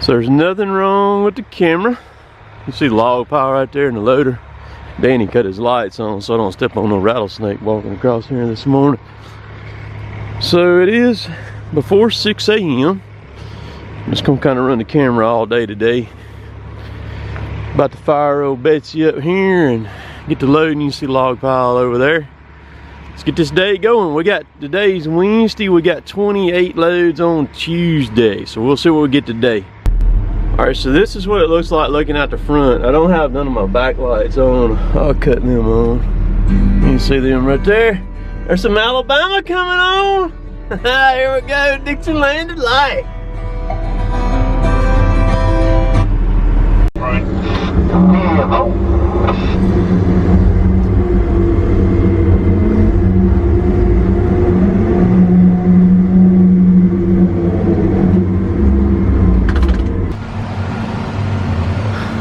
So there's nothing wrong with the camera. You see the log pile right there in the loader. Danny cut his lights on so I don't step on no rattlesnake walking across here this morning. So it is before 6 a.m. I'm just gonna kind of run the camera all day today. About to fire old Betsy up here and get the load, and you see the log pile over there. Let's get this day going. We got, today's Wednesday, we got 28 loads on Tuesday. So we'll see what we get today. All right, so this is what it looks like looking out the front. I don't have none of my backlights on. I'll cut them on. You can see them right there. There's some Alabama coming on. Here we go, Dixieland Delight.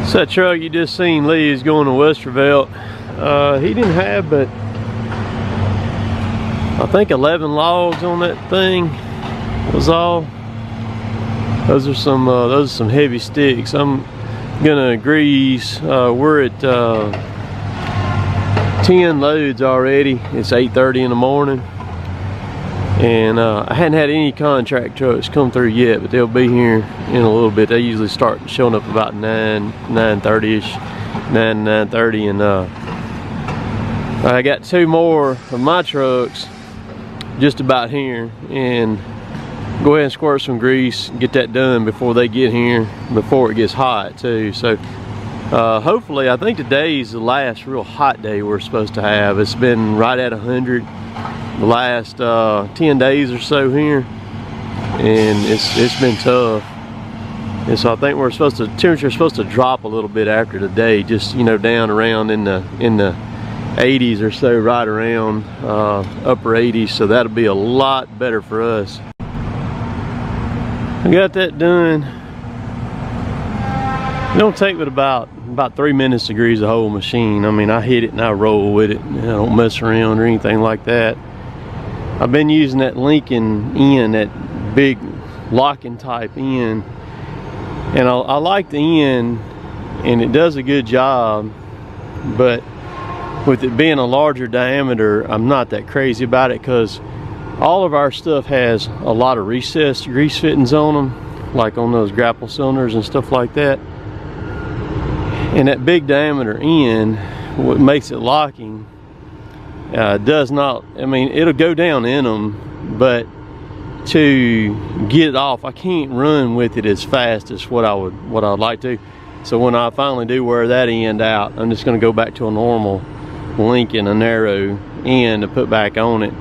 So that truck you just seen Lee is going to Westervelt. He didn't have but I think 11 logs on that thing was all. Those are some heavy sticks. I'm gonna grease. We're at 10 loads already. It's 8:30 in the morning, and I hadn't had any contract trucks come through yet, but they'll be here in a little bit. They usually start showing up about 9:30ish, 9:30, and I got 2 more of my trucks just about here, and go ahead and squirt some grease, get that done before they get here, before it gets hot too. So hopefully, I think today's the last real hot day we're supposed to have. It's been right at 100 the last 10 days or so here, and it's been tough. And so I think we're supposed to, temperature's supposed to drop a little bit after today, just, you know, down around in the 80s or so, right around upper 80s. So that'll be a lot better for us. I got that done. It don't take but about 3 minutes to grease the whole machine. I mean, I hit it and I roll with it. I don't mess around or anything like that. I've been using that Lincoln end, that big locking type end, and I like the end, and it does a good job. But with it being a larger diameter, I'm not that crazy about it, because all of our stuff has a lot of recessed grease fittings on them, like on those grapple cylinders and stuff like that. And that big diameter end, what makes it locking, does not, I mean, it'll go down in them, but to get it off, I can't run with it as fast as what I'd like to. So when I finally do wear that end out, I'm just going to go back to a normal Lincoln, a narrow end, to put back on it.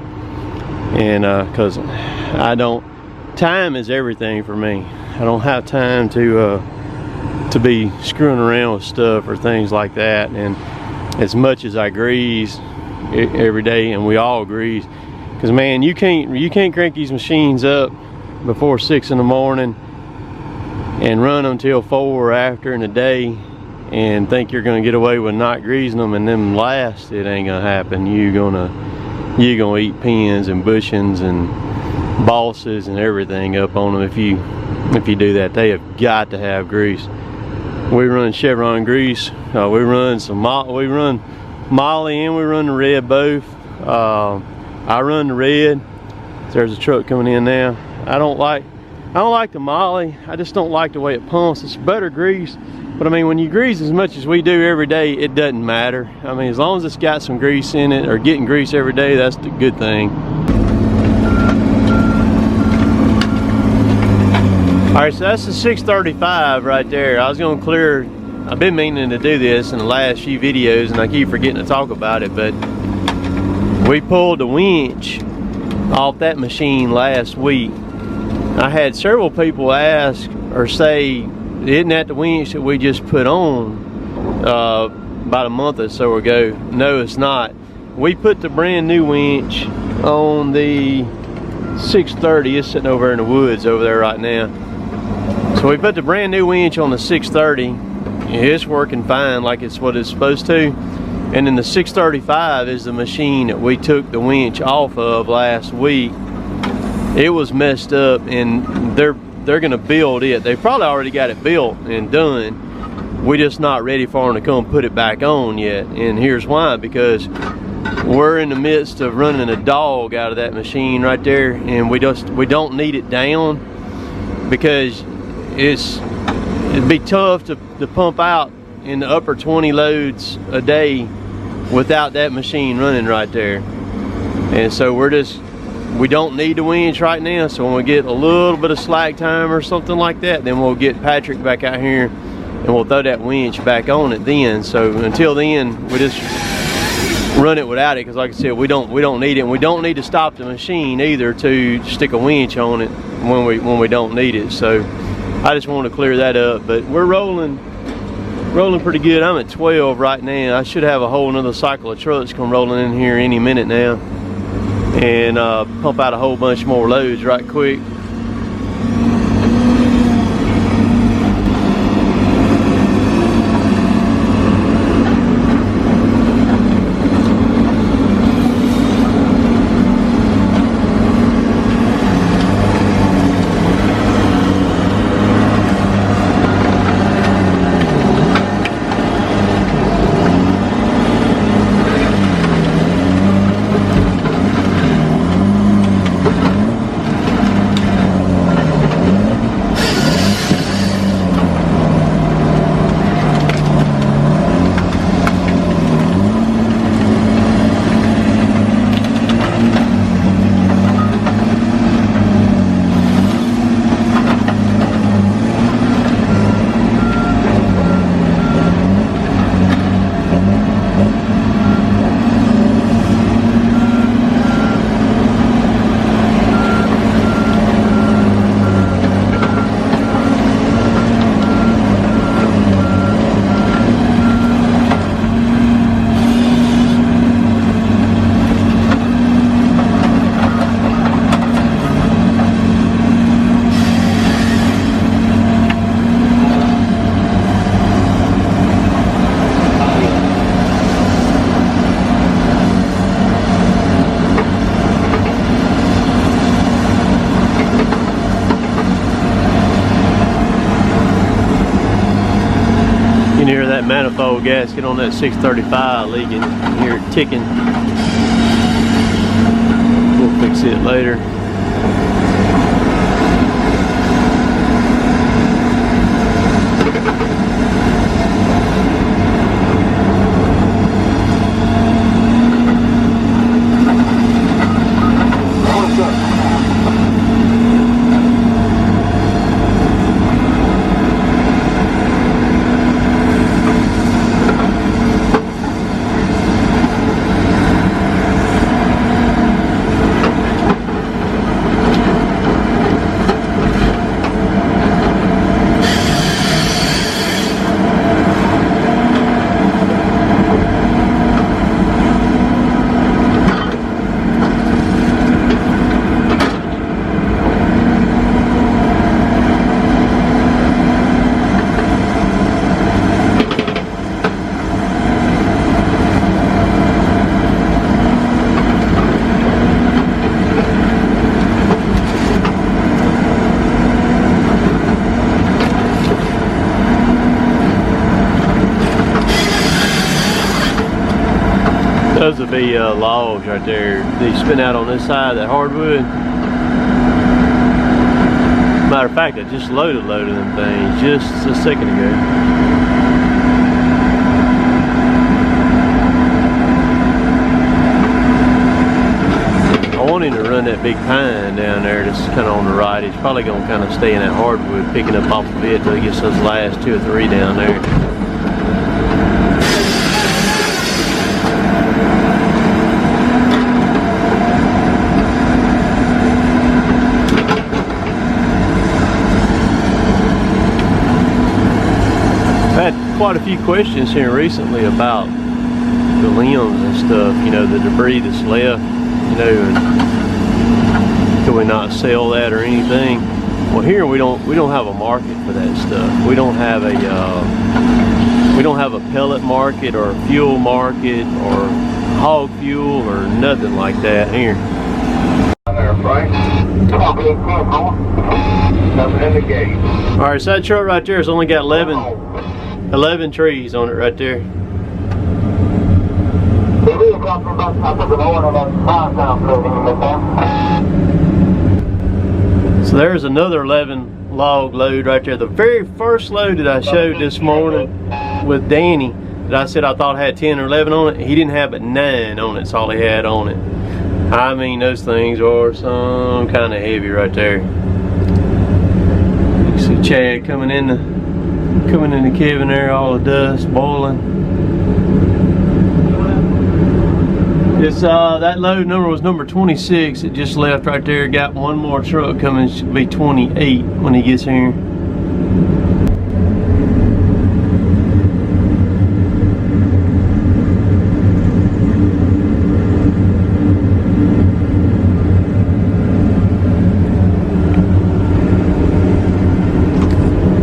And because time is everything for me. I don't have time to be screwing around with stuff or things like that. And as much as I grease every day, and we all grease, because man, you can't crank these machines up before 6 in the morning and run them till 4 or after in the day and think you're gonna get away with not greasing them, and them last, it ain't gonna happen. You're gonna eat pins and bushings and bosses and everything up on them if you do that. They have got to have grease. We run Chevron grease. We run Molly, and we run the red both. I run the red. There's a truck coming in now. I don't like the Molly. I just don't like the way it pumps. It's better grease, but I mean, when you grease as much as we do every day, it doesn't matter. I mean, as long as it's got some grease in it, or getting grease every day, that's the good thing. All right, so that's the 635 right there. I was gonna clear, I've been meaning to do this in the last few videos, and I keep forgetting to talk about it, but we pulled the winch off that machine last week. I had several people ask or say, isn't that the winch that we just put on about a month or so ago? No, it's not. We put the brand new winch on the 630. It's sitting over in the woods over there right now. So we put the brand new winch on the 630. It's working fine, like it's what it's supposed to. And then the 635 is the machine that we took the winch off of last week. It was messed up, and they're gonna build it. They've probably already got it built and done. We're just not ready for them to come put it back on yet. And here's why: because we're in the midst of running a dog out of that machine right there, and we don't need it down, because it'd be tough to pump out in the upper 20 loads a day without that machine running right there. And so we don't need the winch right now. So when we get a little bit of slack time or something like that, then we'll get Patrick back out here and we'll throw that winch back on it then. So until then, we just run it without it, because like I said, we don't need it, and we don't need to stop the machine either to stick a winch on it when we don't need it. So I just want to clear that up. But we're rolling pretty good. I'm at 12 right now. I should have a whole another cycle of trucks come rolling in here any minute now, and pump out a whole bunch more loads right quick. Manifold gasket on that 635 leaking. You can hear it ticking. We'll fix it later. Those would be logs right there. They spin out on this side, that hardwood. Matter of fact, I just loaded them things just a second ago. I want him to run that big pine down there that's kind of on the right. He's probably going to kind of stay in that hardwood, picking up off of it till he gets those last 2 or 3 down there. Quite a few questions here recently about the limbs and stuff, you know, the debris that's left, you know, and can we not sell that or anything? Well, here we don't have a market for that stuff. We don't have a pellet market or a fuel market or hog fuel or nothing like that here. There, Frank. Alright, so that truck right there has only got 11 trees on it right there. So there's another 11 log load right there. The very first load that I showed this morning with Danny, that I said I thought had 10 or 11 on it, he didn't have but 9 on it. That's all he had on it. I mean, those things are some kind of heavy right there. You see Chad coming in the cabin there, all the dust boiling. It's that load number was number 26. It just left right there. Got one more truck coming. Should be 28 when he gets here.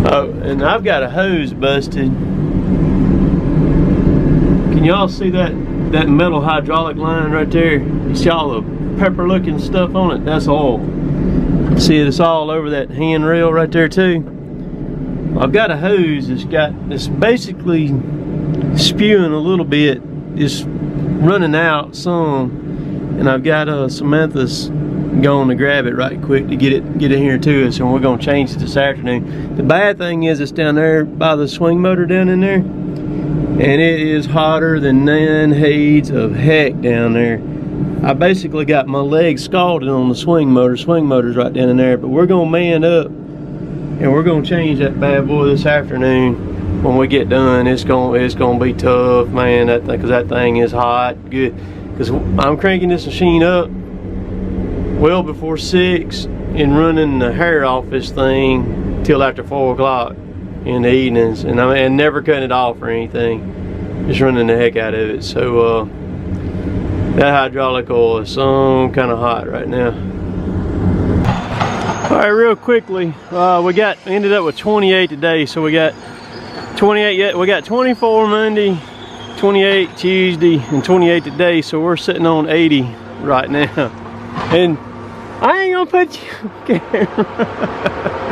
Oh, and I've got a hose busted. Can y'all see that metal hydraulic line right there? You see all the pepper looking stuff on it? That's oil. See it, it's all over that handrail right there too. I've got a hose that's basically spewing a little bit, just running out some, and I've got Samantha's going to grab it right quick to get it here to us, and we're going to change it this afternoon. The bad thing is it's down there by the swing motor down in there, and it is hotter than 9 heads of heck down there. I basically got my legs scalded on the swing motor. Swing motor's right down in there, but we're gonna man up and we're gonna change that bad boy this afternoon. When we get done, it's gonna be tough, man. Because that thing is hot, good. Because I'm cranking this machine up well before 6 and running the hair off this thing till after 4 o'clock in the evenings, and never cutting it off or anything, just running the heck out of it. So that hydraulic oil is some kind of hot right now. All right, real quickly, we ended up with 28 today, so we got 28 yet. We got 24 Monday, 28 Tuesday, and 28 today. So we're sitting on 80 right now, and I ain't gonna put you on camera.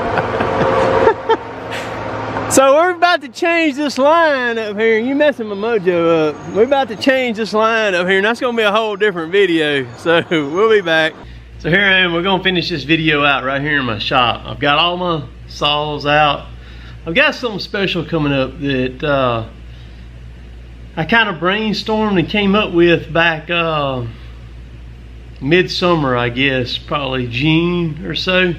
So we're about to change this line up here. You messing my mojo up. We're about to change this line up here, and that's gonna be a whole different video. So we'll be back. So here I am. We're gonna finish this video out right here in my shop. I've got all my saws out. I've got something special coming up that I kind of brainstormed and came up with back midsummer, I guess, probably June or so.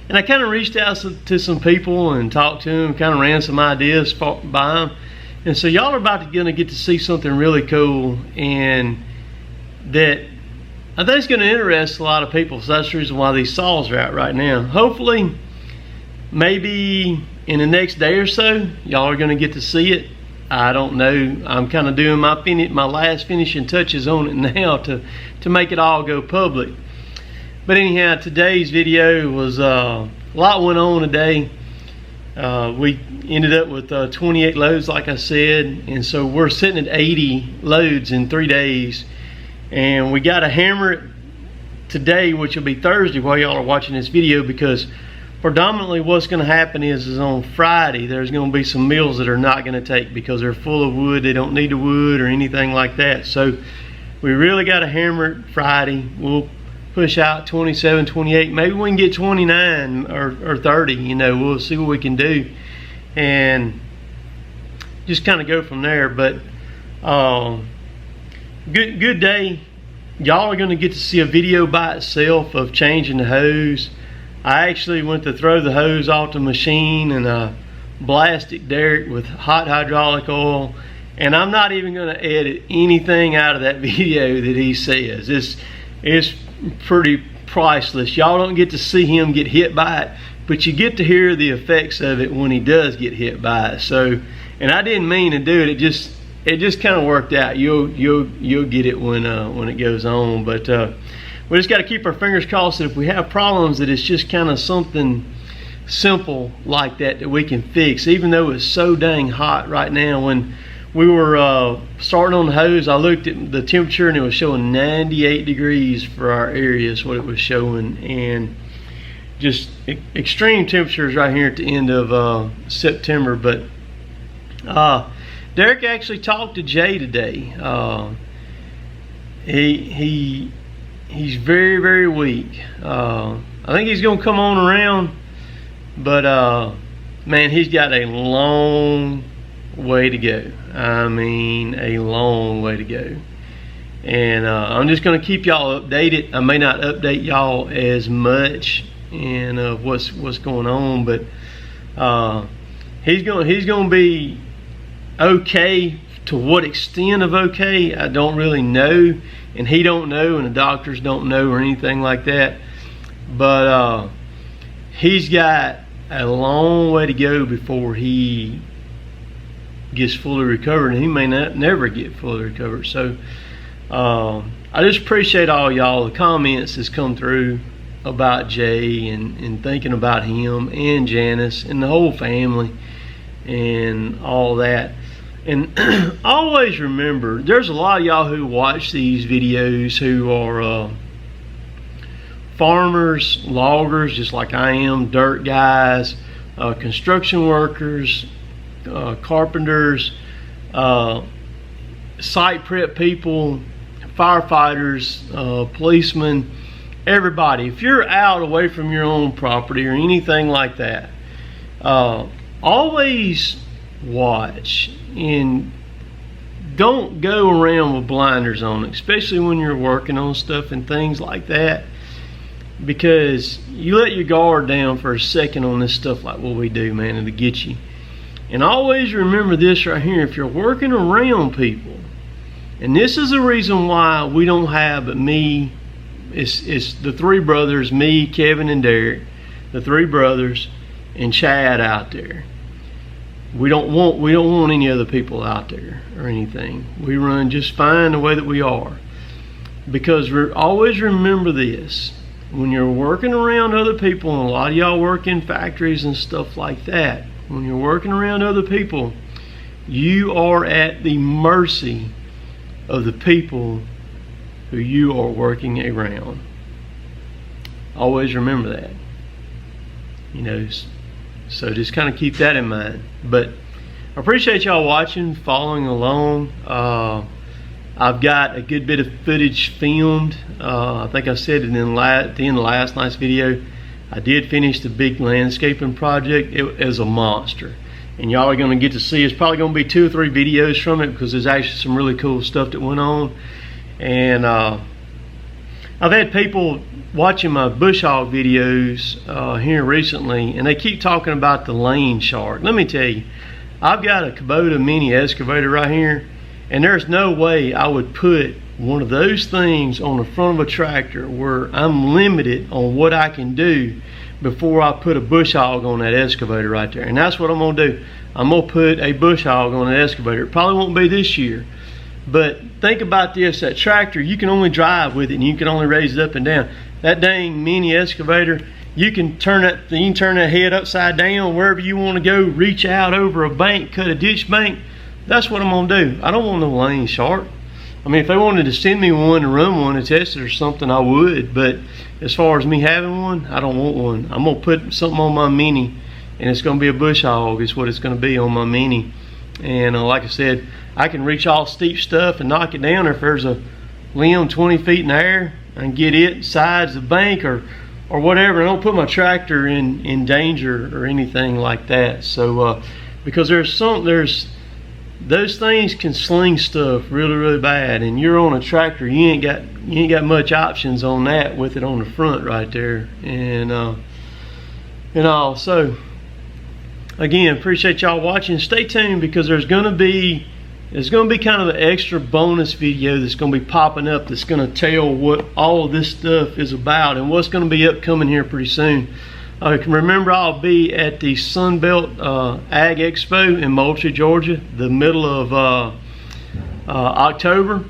And I kind of reached out to some people and talked to them, kind of ran some ideas by them. And so y'all are gonna get to see something really cool, and that I think it's gonna interest a lot of people. So that's the reason why these saws are out right now. Hopefully, maybe in the next day or so, y'all are gonna get to see it. I don't know. I'm kind of doing my last finishing touches on it now to make it all go public. But anyhow, today's video was a lot went on today. We ended up with 28 loads, like I said, and so we're sitting at 80 loads in 3 days. And we got to hammer it today, which will be Thursday while y'all are watching this video, because predominantly what's going to happen is on Friday there's going to be some meals that are not going to take because they're full of wood. They don't need the wood or anything like that. So we really got to hammer it Friday. We'll push out 27, 28, maybe we can get 29 or 30, you know. We'll see what we can do and just kind of go from there. But good day. Y'all are going to get to see a video by itself of changing the hose. I actually went to throw the hose off the machine and blasted Derek with hot hydraulic oil, and I'm not even going to edit anything out of that video that he says. It's pretty priceless. Y'all don't get to see him get hit by it, but you get to hear the effects of it when he does get hit by it. So, and I didn't mean to do it. It just kind of worked out. You'll get it when it goes on. But we just got to keep our fingers crossed that if we have problems, that it's just kind of something simple like that we can fix. Even though it's so dang hot right now, when we were starting on the hose, I looked at the temperature and it was showing 98 degrees for our area is what it was showing. And just extreme temperatures right here at the end of September. But Derek actually talked to Jay today. He's very, very weak. I think he's gonna come on around, but man, he's got a long way to go. I mean, a long way to go. And I'm just gonna keep y'all updated. I may not update y'all as much and what's going on, but he's gonna be okay. To what extent of okay, I don't really know, and he don't know, and the doctors don't know or anything like that. But he's got a long way to go before he gets fully recovered, and he may never get fully recovered. So I just appreciate all y'all, the comments that's come through about Jay and thinking about him and Janice and the whole family and all that. And always remember, there's a lot of y'all who watch these videos who are farmers, loggers, just like I am, dirt guys, construction workers, carpenters, site prep people, firefighters, policemen, everybody. If you're out away from your own property or anything like that, always watch and don't go around with blinders on, especially when you're working on stuff and things like that, because you let your guard down for a second on this stuff like what we do, man, it'll get you. And always remember this right here: if you're working around people, and this is the reason why we don't have but me, it's the three brothers, me, Kevin, and Derek, the three brothers, and Chad out there. We don't want any other people out there or anything. We run just fine the way that we are, because always remember this: when you're working around other people, and a lot of y'all work in factories and stuff like that, when you're working around other people, you are at the mercy of the people who you are working around. Always remember that. You know, so just kind of keep that in mind. But I appreciate y'all watching, following along. I've got a good bit of footage filmed. I think I said it at the end of last night's video. I did finish the big landscaping project. It was a monster. And y'all are going to get to see, it's probably going to be 2 or 3 videos from it, because there's actually some really cool stuff that went on. And I've had people watching my bush hog videos here recently, and they keep talking about the lane shark. Let me tell you, I've got a Kubota mini excavator right here, and there's no way I would put one of those things on the front of a tractor where I'm limited on what I can do before I put a bush hog on that excavator right there. And that's what I'm gonna do. I'm gonna put a bush hog on that excavator. It probably won't be this year, but think about this: that tractor, you can only drive with it, and you can only raise it up and down. That dang mini excavator, you can turn that head upside down wherever you want to go, reach out over a bank, cut a ditch bank. That's what I'm gonna do. I don't want no lane shark. I mean, if they wanted to send me one to run one and test it or something, I would. But as far as me having one, I don't want one. I'm gonna put something on my mini, and it's gonna be a bush hog. Is what it's gonna be on my mini. And like I said, I can reach all steep stuff and knock it down. Or if there's a limb 20 feet in the air, I can get it sides the bank or whatever. I don't put my tractor in danger or anything like that. So because those things can sling stuff really, really bad, and you're on a tractor, you ain't got much options on that with it on the front right there. And all. So again, appreciate y'all watching. Stay tuned, because there's gonna be kind of an extra bonus video that's gonna be popping up, that's gonna tell what all of this stuff is about and what's gonna be upcoming here pretty soon. Remember, I'll be at the Sunbelt Ag Expo in Moultrie, Georgia, the middle of October,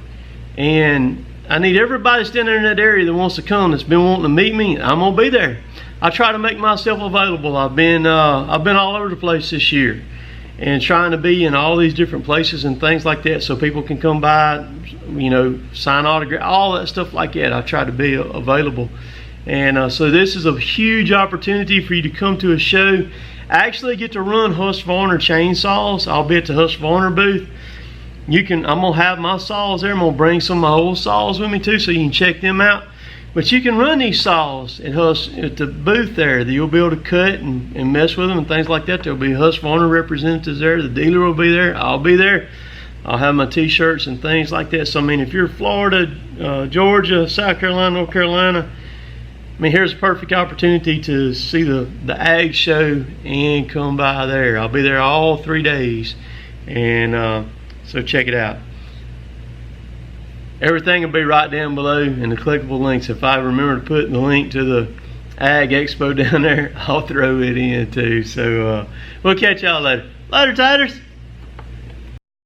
and I need everybody standing there in that area that wants to come, that's been wanting to meet me. I'm gonna be there. I try to make myself available. I've been all over the place this year, and trying to be in all these different places and things like that, so people can come by, you know, sign autograph, all that stuff like that. I try to be available. And so this is a huge opportunity for you to come to a show. I actually get to run Husqvarna chainsaws. I'll be at the Husqvarna booth. I'm gonna have my saws there. I'm gonna bring some of my old saws with me too, so you can check them out. But you can run these saws at the booth there. You'll be able to cut and mess with them and things like that. There'll be Husqvarna representatives there. The dealer will be there. I'll be there. I'll have my t-shirts and things like that. So I mean, if you're Florida, Georgia, South Carolina, North Carolina, I mean, here's a perfect opportunity to see the ag show and come by there. I'll be there all 3 days, and so check it out. Everything will be right down below in the clickable links. If I remember to put the link to the Ag Expo down there, I'll throw it in too. So we'll catch y'all later. Later, taters.